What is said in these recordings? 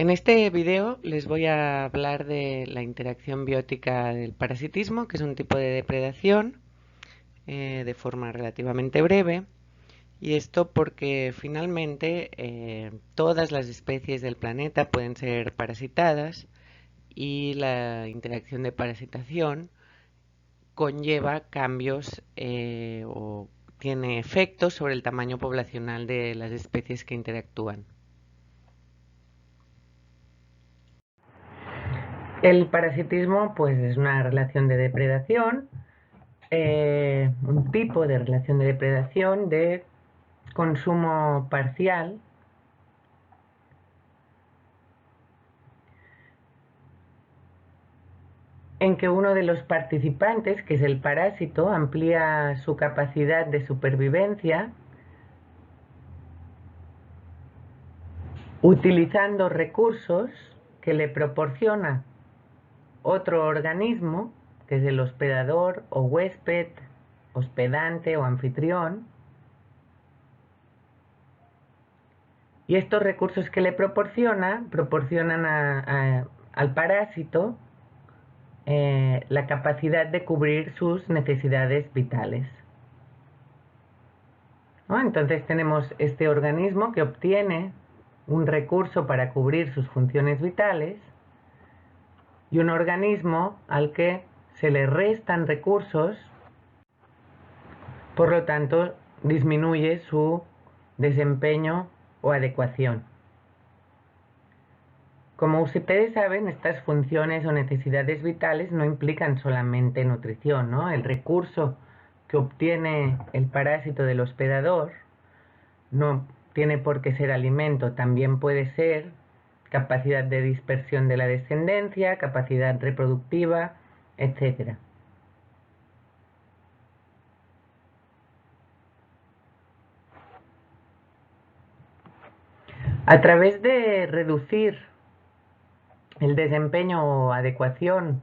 En este video les voy a hablar de la interacción biótica del parasitismo, que es un tipo de depredación, de forma relativamente breve. Y esto porque finalmente todas las especies del planeta pueden ser parasitadas y la interacción de parasitación conlleva cambios o tiene efectos sobre el tamaño poblacional de las especies que interactúan. El parasitismo pues es una relación de depredación, un tipo de relación de depredación de consumo parcial en que uno de los participantes, que es el parásito, amplía su capacidad de supervivencia utilizando recursos que le proporciona otro organismo, que es el hospedador o huésped, hospedante o anfitrión. Y estos recursos que le proporcionan al parásito la capacidad de cubrir sus necesidades vitales, ¿no? Entonces tenemos este organismo que obtiene un recurso para cubrir sus funciones vitales y un organismo al que se le restan recursos, por lo tanto disminuye su desempeño o adecuación. Como ustedes saben, estas funciones o necesidades vitales no implican solamente nutrición, ¿no? El recurso que obtiene el parásito del hospedador no tiene por qué ser alimento, también puede ser capacidad de dispersión de la descendencia, capacidad reproductiva, etc. A través de reducir el desempeño o adecuación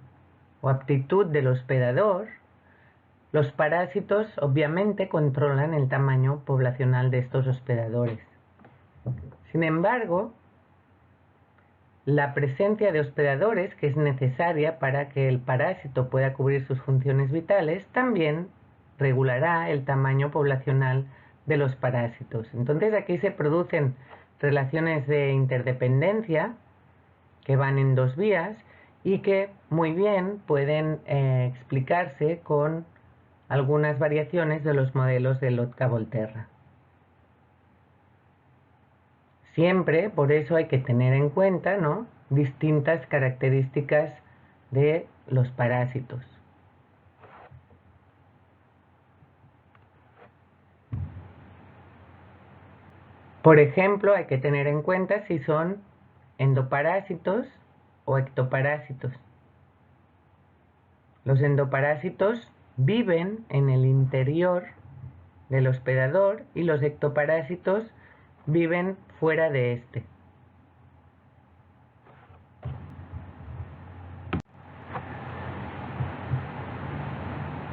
o aptitud del hospedador, los parásitos obviamente controlan el tamaño poblacional de estos hospedadores. Sin embargo, la presencia de hospedadores, que es necesaria para que el parásito pueda cubrir sus funciones vitales, también regulará el tamaño poblacional de los parásitos. Entonces aquí se producen relaciones de interdependencia que van en dos vías y que muy bien pueden explicarse con algunas variaciones de los modelos de Lotka-Volterra. Siempre, por eso hay que tener en cuenta, ¿no?, distintas características de los parásitos. Por ejemplo, hay que tener en cuenta si son endoparásitos o ectoparásitos. Los endoparásitos viven en el interior del hospedador y los ectoparásitos viven fuera de este.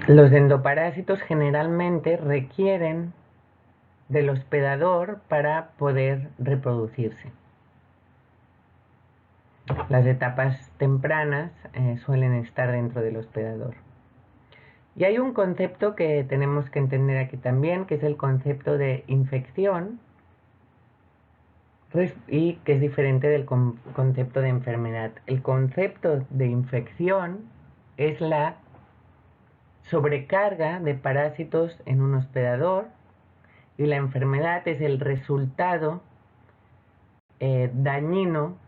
Los endoparásitos generalmente requieren del hospedador para poder reproducirse. Las etapas tempranas suelen estar dentro del hospedador. Y hay un concepto que tenemos que entender aquí también, que es el concepto de infección, y que es diferente del concepto de enfermedad. El concepto de infección es la sobrecarga de parásitos en un hospedador y la enfermedad es el resultado dañino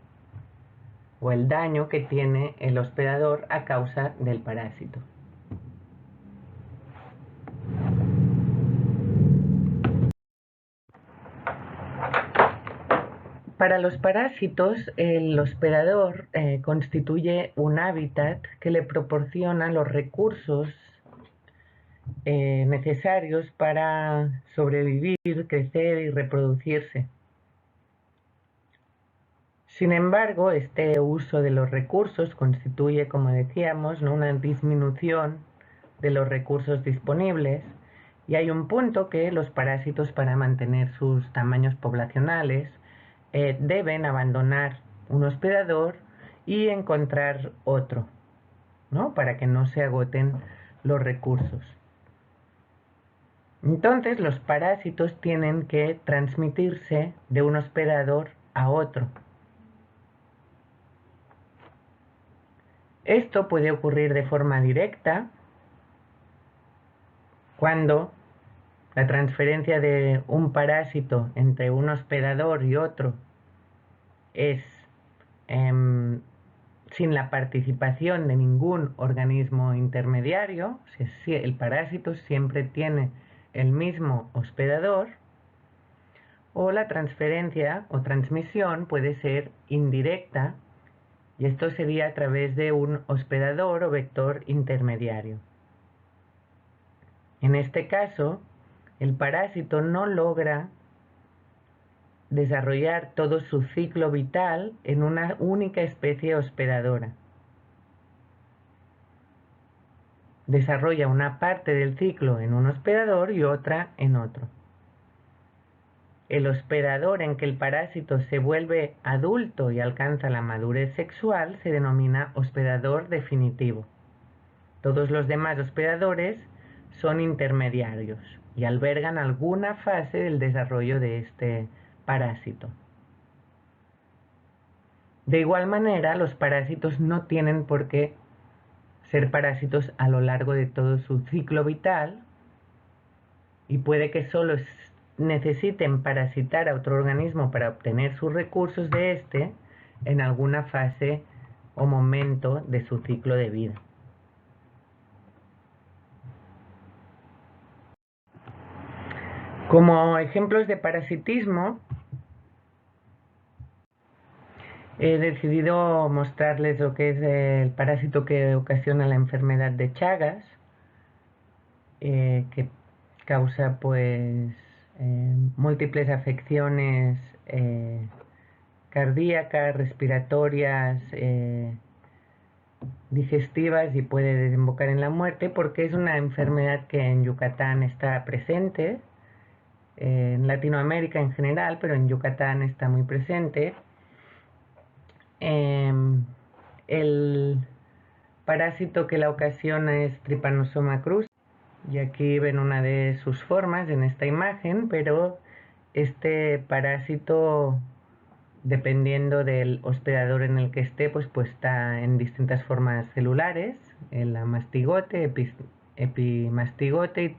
o el daño que tiene el hospedador a causa del parásito. Para los parásitos, el hospedador constituye un hábitat que le proporciona los recursos necesarios para sobrevivir, crecer y reproducirse. Sin embargo, este uso de los recursos constituye, como decíamos, ¿no?, una disminución de los recursos disponibles, y hay un punto que los parásitos, para mantener sus tamaños poblacionales, deben abandonar un hospedador y encontrar otro, ¿no? Para que no se agoten los recursos. Entonces los parásitos tienen que transmitirse de un hospedador a otro. Esto puede ocurrir de forma directa cuando la transferencia de un parásito entre un hospedador y otro es sin la participación de ningún organismo intermediario. Si el parásito siempre tiene el mismo hospedador, o la transferencia o transmisión puede ser indirecta, y esto sería a través de un hospedador o vector intermediario. En este caso, el parásito no logra desarrollar todo su ciclo vital en una única especie hospedadora. Desarrolla una parte del ciclo en un hospedador y otra en otro. El hospedador en que el parásito se vuelve adulto y alcanza la madurez sexual se denomina hospedador definitivo. Todos los demás hospedadores son intermediarios y albergan alguna fase del desarrollo de este parásito. De igual manera, los parásitos no tienen por qué ser parásitos a lo largo de todo su ciclo vital, y puede que solo necesiten parasitar a otro organismo para obtener sus recursos de este en alguna fase o momento de su ciclo de vida. Como ejemplos de parasitismo, he decidido mostrarles lo que es el parásito que ocasiona la enfermedad de Chagas, que causa pues múltiples afecciones cardíacas, respiratorias, digestivas, y puede desembocar en la muerte, porque es una enfermedad que en Yucatán está presente, en Latinoamérica en general, pero en Yucatán está muy presente. El parásito que la ocasiona es Trypanosoma cruzi, y aquí ven una de sus formas en esta imagen, pero este parásito, dependiendo del hospedador en el que esté, pues está en distintas formas celulares: el mastigote, epimastigote y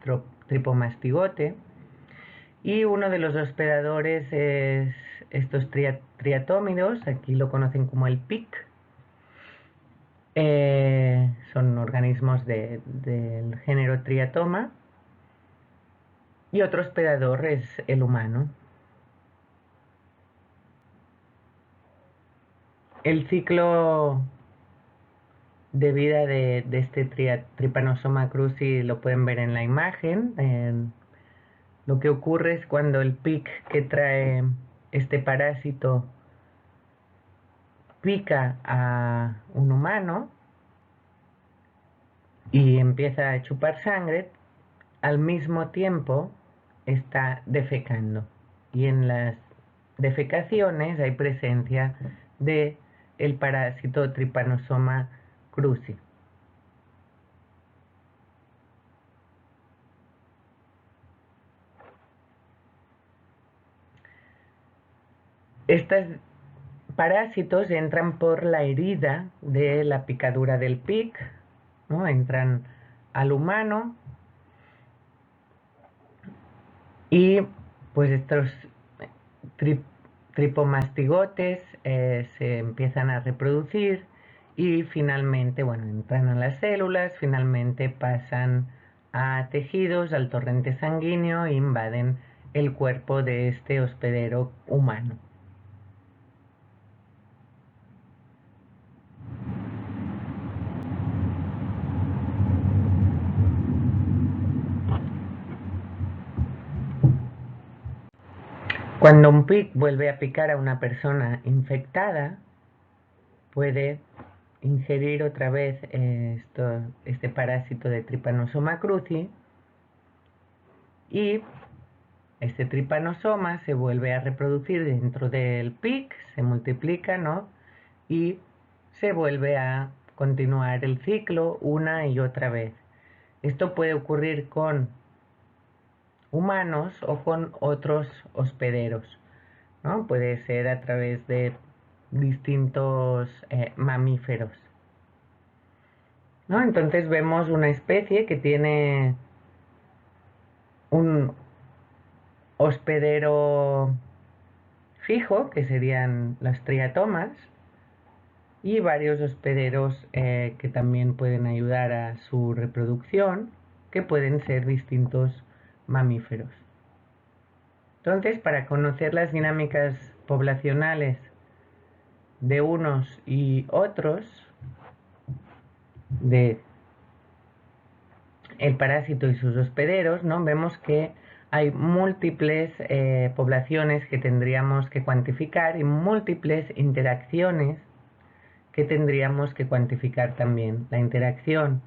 tripomastigote. Y uno de los hospedadores es estos triatómidos, aquí lo conocen como el PIC. Son organismos del género Triatoma, y otro hospedador es el humano. El ciclo de vida de este Trypanosoma cruzi lo pueden ver en la imagen. Lo que ocurre es cuando el PIC que trae este parásito pica a un humano y empieza a chupar sangre, al mismo tiempo está defecando, y en las defecaciones hay presencia de el parásito Trypanosoma cruzi. Estos parásitos entran por la herida de la picadura del PIC, ¿no? Entran al humano, y pues estos tripomastigotes se empiezan a reproducir, y finalmente, bueno, entran a las células, finalmente pasan a tejidos, al torrente sanguíneo, e invaden el cuerpo de este hospedero humano. Cuando un PIC vuelve a picar a una persona infectada, puede ingerir otra vez este parásito de Trypanosoma cruzi, y este tripanosoma se vuelve a reproducir dentro del PIC, se multiplica, ¿no? y se vuelve a continuar el ciclo una y otra vez. Esto puede ocurrir con humanos o con otros hospederos, ¿no? Puede ser a través de distintos mamíferos, ¿no? Entonces vemos una especie que tiene un hospedero fijo, que serían las triatomas, y varios hospederos que también pueden ayudar a su reproducción, que pueden ser distintos mamíferos. Entonces, para conocer las dinámicas poblacionales de unos y otros, de el parásito y sus hospederos, ¿no? Vemos que hay múltiples poblaciones que tendríamos que cuantificar y múltiples interacciones que tendríamos que cuantificar también. La interacción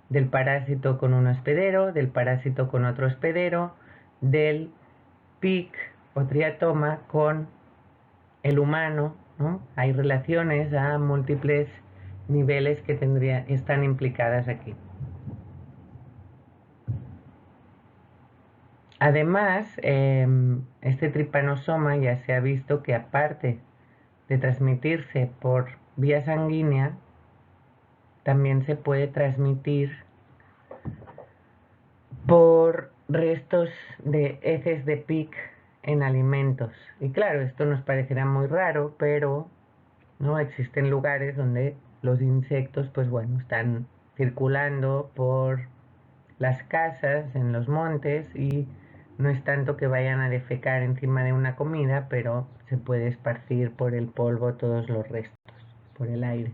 del parásito con un hospedero, del parásito con otro hospedero, del pic o triatoma con el humano, ¿no? Hay relaciones a múltiples niveles que están implicadas aquí. Además, este tripanosoma ya se ha visto que aparte de transmitirse por vía sanguínea, también se puede transmitir por restos de heces de pic en alimentos. Y claro, esto nos parecerá muy raro, pero no existen lugares donde los insectos, pues bueno, están circulando por las casas, en los montes, y no es tanto que vayan a defecar encima de una comida, pero se puede esparcir por el polvo todos los restos, por el aire.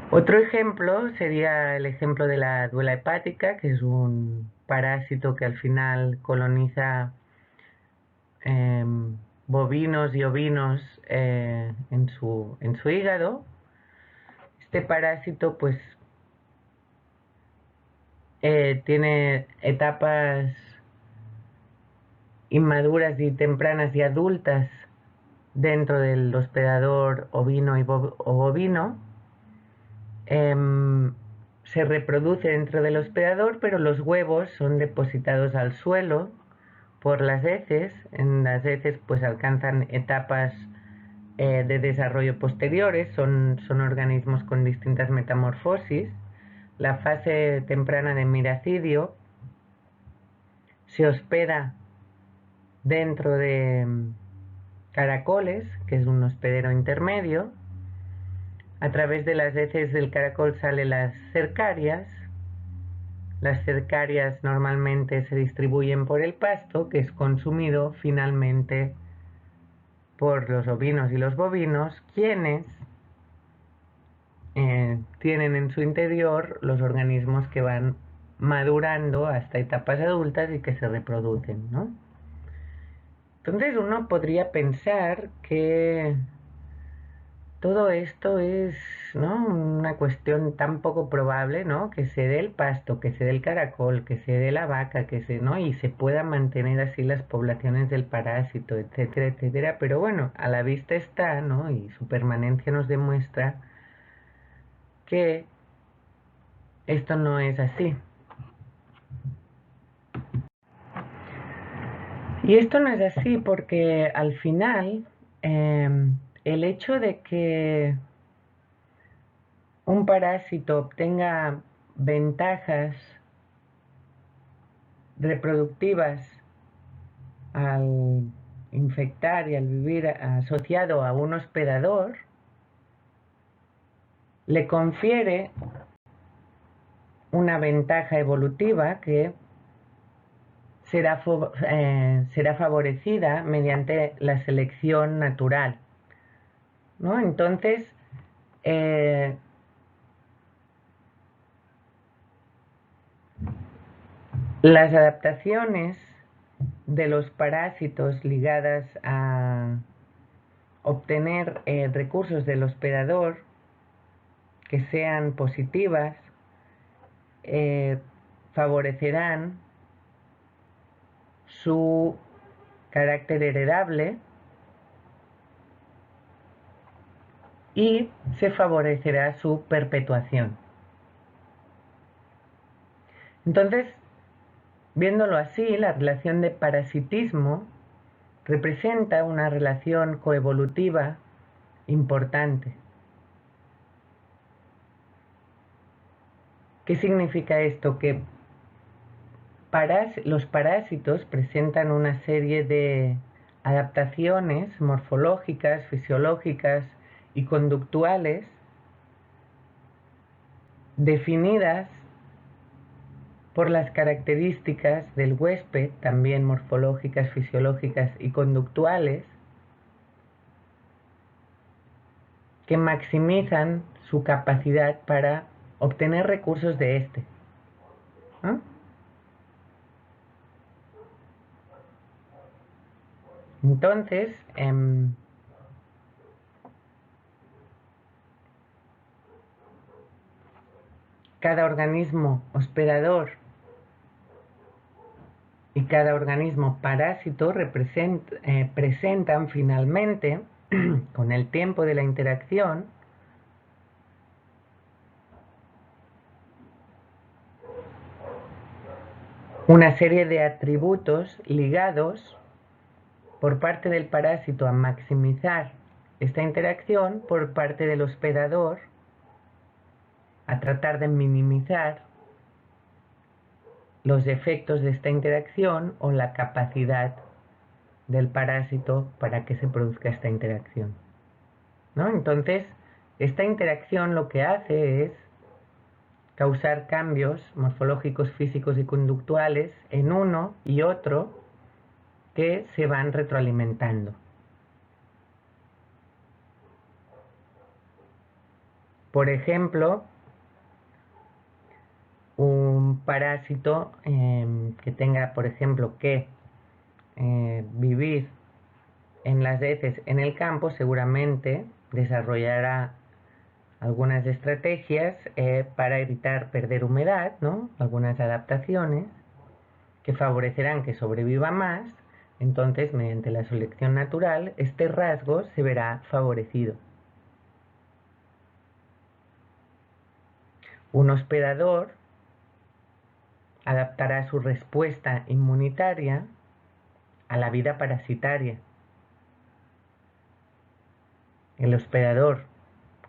Otro ejemplo sería el ejemplo de la duela hepática, que es un parásito que al final coloniza bovinos y ovinos en su hígado. Este parásito pues tiene etapas inmaduras y tempranas y adultas dentro del hospedador ovino o bovino. Se reproduce dentro del hospedador, pero los huevos son depositados al suelo por las heces. En las heces pues alcanzan etapas de desarrollo posteriores, son organismos con distintas metamorfosis. La fase temprana de miracidio se hospeda dentro de caracoles, que es un hospedero intermedio. A través de las heces del caracol salen las cercarias. Las cercarias normalmente se distribuyen por el pasto, que es consumido finalmente por los ovinos y los bovinos, quienes tienen en su interior los organismos que van madurando hasta etapas adultas y que se reproducen, ¿no? Entonces uno podría pensar que todo esto es, ¿no?, una cuestión tan poco probable, ¿no?, que se dé el pasto, que se dé el caracol, que se dé la vaca, ¿no?, y se pueda mantener así las poblaciones del parásito, etcétera, etcétera. Pero bueno, a la vista está, ¿no?, y su permanencia nos demuestra que esto no es así. Y esto no es así porque al final el hecho de que un parásito obtenga ventajas reproductivas al infectar y al vivir asociado a un hospedador, le confiere una ventaja evolutiva que será favorecida mediante la selección natural, ¿no? Entonces, las adaptaciones de los parásitos ligadas a obtener recursos del hospedador que sean positivas favorecerán su carácter heredable y se favorecerá su perpetuación. Entonces, viéndolo así, la relación de parasitismo representa una relación coevolutiva importante. ¿Qué significa esto? Que los parásitos presentan una serie de adaptaciones morfológicas, fisiológicas y conductuales definidas por las características del huésped, también morfológicas, fisiológicas y conductuales, que maximizan su capacidad para obtener recursos de este. ¿No? Entonces, cada organismo hospedador y cada organismo parásito presentan finalmente, con el tiempo de la interacción, una serie de atributos ligados por parte del parásito a maximizar esta interacción, por parte del hospedador a tratar de minimizar los efectos de esta interacción o la capacidad del parásito para que se produzca esta interacción, ¿no? Entonces, esta interacción lo que hace es causar cambios morfológicos, físicos y conductuales en uno y otro que se van retroalimentando. Por ejemplo, un parásito que tenga, por ejemplo, que vivir en las heces en el campo, seguramente desarrollará algunas estrategias para evitar perder humedad, ¿no? Algunas adaptaciones que favorecerán que sobreviva más. Entonces, mediante la selección natural, este rasgo se verá favorecido. Un hospedador adaptará su respuesta inmunitaria a la vida parasitaria. El hospedador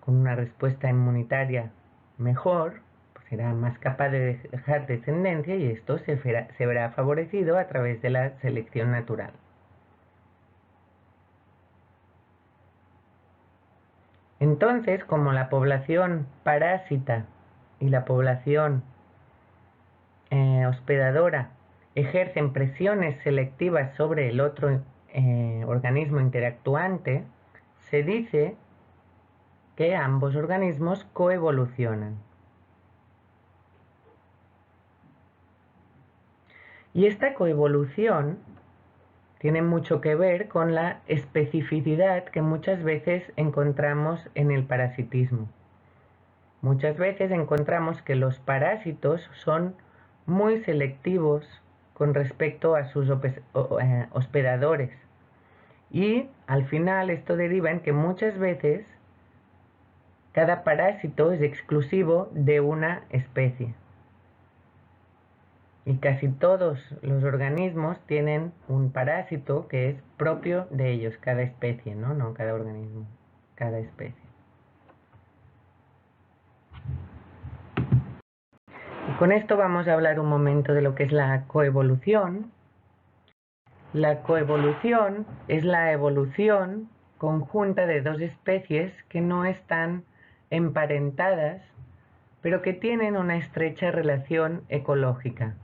con una respuesta inmunitaria mejor pues será más capaz de dejar descendencia y esto se verá favorecido a través de la selección natural. Entonces, como la población parásita y la población hospedadora ejercen presiones selectivas sobre el otro organismo interactuante, se dice que ambos organismos coevolucionan. Y esta coevolución tiene mucho que ver con la especificidad que muchas veces encontramos en el parasitismo. Muchas veces encontramos que los parásitos son muy selectivos con respecto a sus hospedadores. Y al final esto deriva en que muchas veces cada parásito es exclusivo de una especie. Y casi todos los organismos tienen un parásito que es propio de ellos, cada especie, ¿no? No cada organismo, cada especie. Y con esto vamos a hablar un momento de lo que es la coevolución. La coevolución es la evolución conjunta de dos especies que no están emparentadas, pero que tienen una estrecha relación ecológica.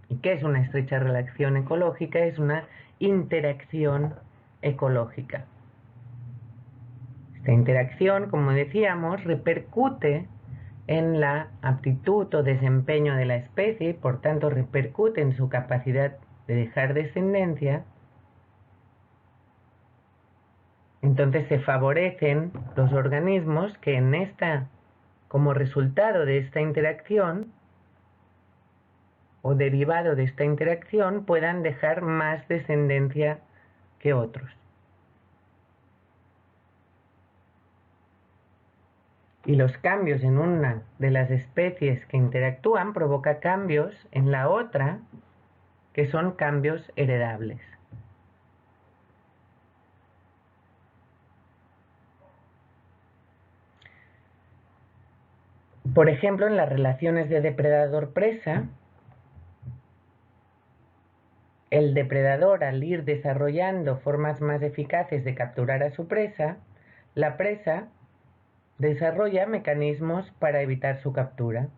¿Y qué es una estrecha relación ecológica? Es una interacción ecológica. Esta interacción, como decíamos, repercute en la aptitud o desempeño de la especie y por tanto repercute en su capacidad de dejar descendencia. Entonces se favorecen los organismos que como resultado de esta interacción o derivado de esta interacción puedan dejar más descendencia que otros. Y los cambios en una de las especies que interactúan provoca cambios en la otra que son cambios heredables. Por ejemplo, en las relaciones de depredador-presa, el depredador, al ir desarrollando formas más eficaces de capturar a su presa, la presa desarrolla mecanismos para evitar su captura.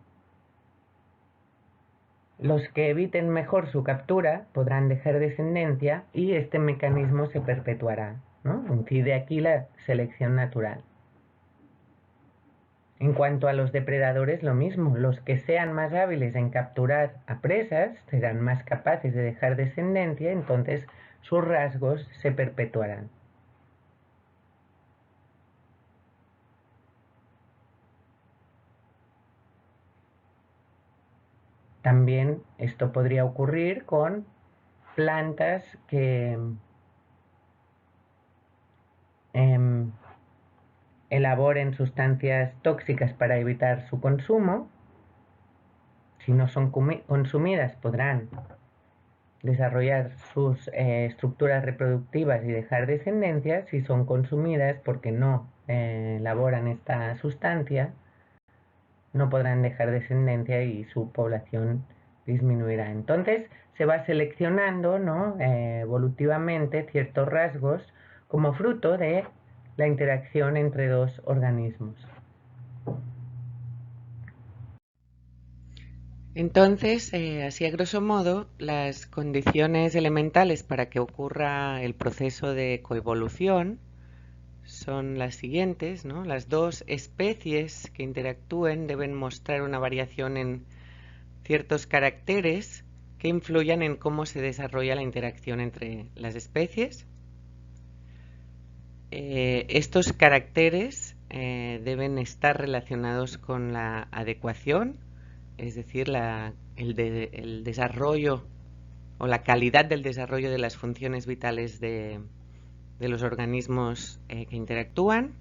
Los que eviten mejor su captura podrán dejar descendencia y este mecanismo se perpetuará, ¿no? Incide aquí la selección natural. En cuanto a los depredadores, lo mismo. Los que sean más hábiles en capturar a presas serán más capaces de dejar descendencia, entonces sus rasgos se perpetuarán. También esto podría ocurrir con plantas que elaboren sustancias tóxicas para evitar su consumo. Si no son consumidas, podrán desarrollar sus estructuras reproductivas y dejar descendencia. Si son consumidas porque no elaboran esta sustancia, no podrán dejar descendencia y su población disminuirá. Entonces se va seleccionando, ¿no? Evolutivamente ciertos rasgos como fruto de la interacción entre dos organismos. Entonces, así a grosso modo, las condiciones elementales para que ocurra el proceso de coevolución son las siguientes, ¿no? Las dos especies que interactúen deben mostrar una variación en ciertos caracteres que influyan en cómo se desarrolla la interacción entre las especies. Estos caracteres deben estar relacionados con la adecuación, es decir, el desarrollo o la calidad del desarrollo de las funciones vitales de los organismos que interactúan.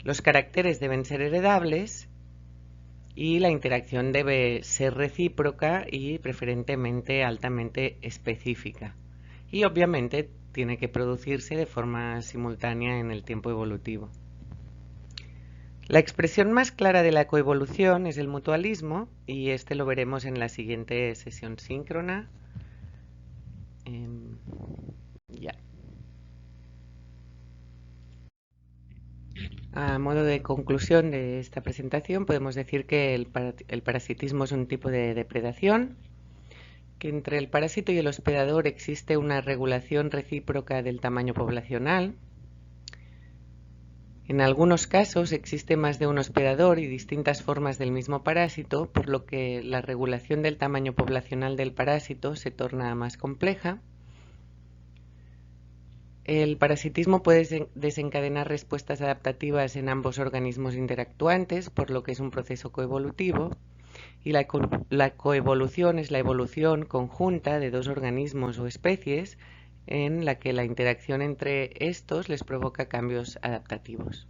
Los caracteres deben ser heredables y la interacción debe ser recíproca y preferentemente altamente específica. Y obviamente tiene que producirse de forma simultánea en el tiempo evolutivo. La expresión más clara de la coevolución es el mutualismo y este lo veremos en la siguiente sesión síncrona. Ya. A modo de conclusión de esta presentación podemos decir que el parasitismo es un tipo de depredación, que entre el parásito y el hospedador existe una regulación recíproca del tamaño poblacional. En algunos casos existe más de un hospedador y distintas formas del mismo parásito, por lo que la regulación del tamaño poblacional del parásito se torna más compleja. El parasitismo puede desencadenar respuestas adaptativas en ambos organismos interactuantes, por lo que es un proceso coevolutivo. Y la coevolución es la evolución conjunta de dos organismos o especies en la que la interacción entre estos les provoca cambios adaptativos.